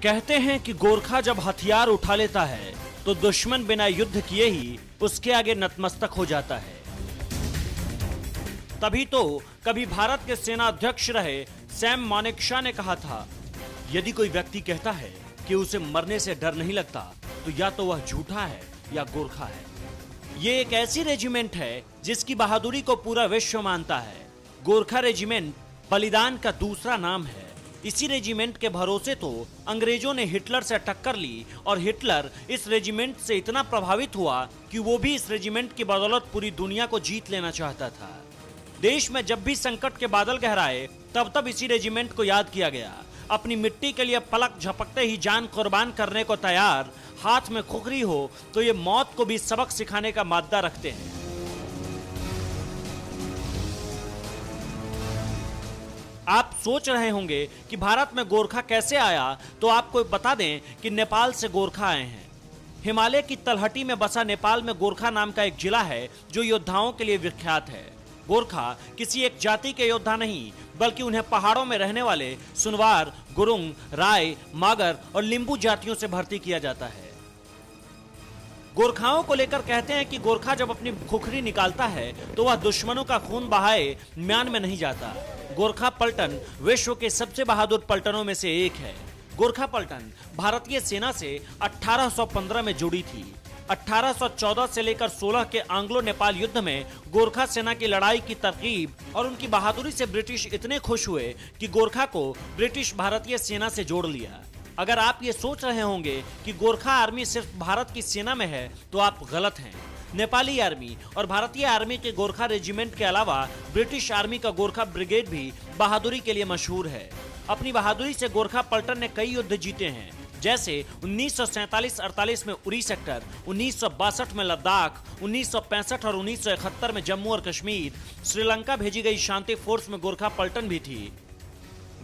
कहते हैं कि गोरखा जब हथियार उठा लेता है तो दुश्मन बिना युद्ध किए ही उसके आगे नतमस्तक हो जाता है। तभी तो कभी भारत के सेना अध्यक्ष रहे सैम मानेकशॉ ने कहा था, यदि कोई व्यक्ति कहता है कि उसे मरने से डर नहीं लगता तो या तो वह झूठा है या गोरखा है। ये एक ऐसी रेजिमेंट है जिसकी बहादुरी को पूरा विश्व मानता है। गोरखा रेजिमेंट बलिदान का दूसरा नाम है। इसी रेजिमेंट के भरोसे तो अंग्रेजों ने हिटलर से टक्कर ली और हिटलर इस रेजिमेंट से इतना प्रभावित हुआ कि वो भी इस रेजिमेंट की बदौलत पूरी दुनिया को जीत लेना चाहता था। देश में जब भी संकट के बादल गहराए तब तब इसी रेजिमेंट को याद किया गया। अपनी मिट्टी के लिए पलक झपकते ही जान कुर्बान करने को तैयार, हाथ में खुखरी हो तो ये मौत को भी सबक सिखाने का मादा रखते हैं। आप सोच रहे होंगे कि भारत में गोरखा कैसे आया, तो आपको बता दें कि नेपाल से गोरखा आए हैं। हिमालय की तलहटी में बसा नेपाल में गोरखा नाम का एक जिला है जो योद्धाओं के लिए विख्यात है। गोरखा किसी एक जाति के योद्धा नहीं, बल्कि उन्हें पहाड़ों में रहने वाले सुनवार, गुरुंग, राय, मागर और लिंबू जातियों से भर्ती किया जाता है। गोरखाओं को लेकर कहते हैं कि गोरखा जब अपनी खुखरी निकालता है तो वह दुश्मनों का खून बहाए म्यान में नहीं जाता। गोरखा पलटन विश्व के सबसे बहादुर पलटनों में से एक है। गोरखा पलटन भारतीय सेना से 1815 में जुड़ी थी। 1814 से लेकर 16 के आंग्लो नेपाल युद्ध में गोरखा सेना की लड़ाई की तरकीब और उनकी बहादुरी से ब्रिटिश इतने खुश हुए कि गोरखा को ब्रिटिश भारतीय सेना से जोड़ लिया। अगर आप ये सोच रहे होंगे कि गोरखा आर्मी सिर्फ भारत की सेना में है तो आप गलत हैं। नेपाली आर्मी और भारतीय आर्मी के गोरखा रेजिमेंट के अलावा ब्रिटिश आर्मी का गोरखा ब्रिगेड भी बहादुरी के लिए मशहूर है। अपनी बहादुरी से गोरखा पलटन ने कई युद्ध जीते हैं, जैसे 1947-48 में उरी सेक्टर, 1962 में लद्दाख, 1965 और 1971 में जम्मू और कश्मीर। श्रीलंका भेजी गई शांति फोर्स में गोरखा पलटन भी थी।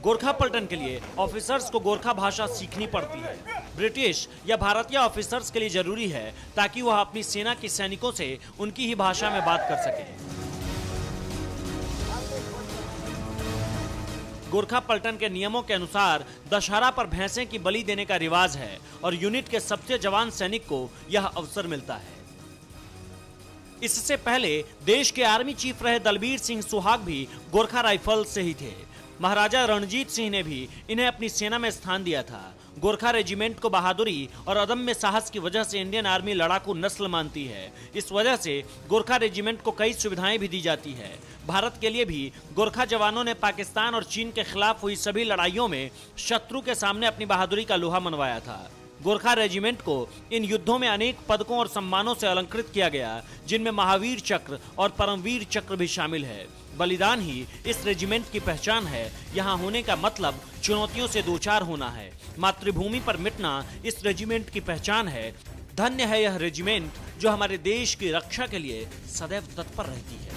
गोरखा पलटन के लिए ऑफिसर्स को गोरखा भाषा सीखनी पड़ती है। ब्रिटिश या भारतीय ऑफिसर्स के लिए जरूरी है ताकि वह अपनी सेना के सैनिकों से उनकी ही भाषा में बात कर सके। गोरखा पलटन के नियमों के अनुसार दशहरा पर भैंसे की बलि देने का रिवाज है और यूनिट के सबसे जवान सैनिक को यह अवसर मिलता है। इससे पहले देश के आर्मी चीफ रहे दलबीर सिंह सुहाग भी गोरखा राइफल से ही थे। महाराजा रणजीत सिंह ने भी इन्हें अपनी सेना में स्थान दिया था। गोरखा रेजिमेंट को बहादुरी और अदम्य साहस की वजह से इंडियन आर्मी लड़ाकू नस्ल मानती है। इस वजह से गोरखा रेजिमेंट को कई सुविधाएं भी दी जाती है। भारत के लिए भी गोरखा जवानों ने पाकिस्तान और चीन के खिलाफ हुई सभी लड़ाइयों में शत्रु के सामने अपनी बहादुरी का लोहा मनवाया था। गोरखा रेजिमेंट को इन युद्धों में अनेक पदकों और सम्मानों से अलंकृत किया गया, जिनमें महावीर चक्र और परमवीर चक्र भी शामिल है। बलिदान ही इस रेजिमेंट की पहचान है। यहाँ होने का मतलब चुनौतियों से दो चार होना है। मातृभूमि पर मिटना इस रेजिमेंट की पहचान है। धन्य है यह रेजिमेंट जो हमारे देश की रक्षा के लिए सदैव तत्पर रहती है।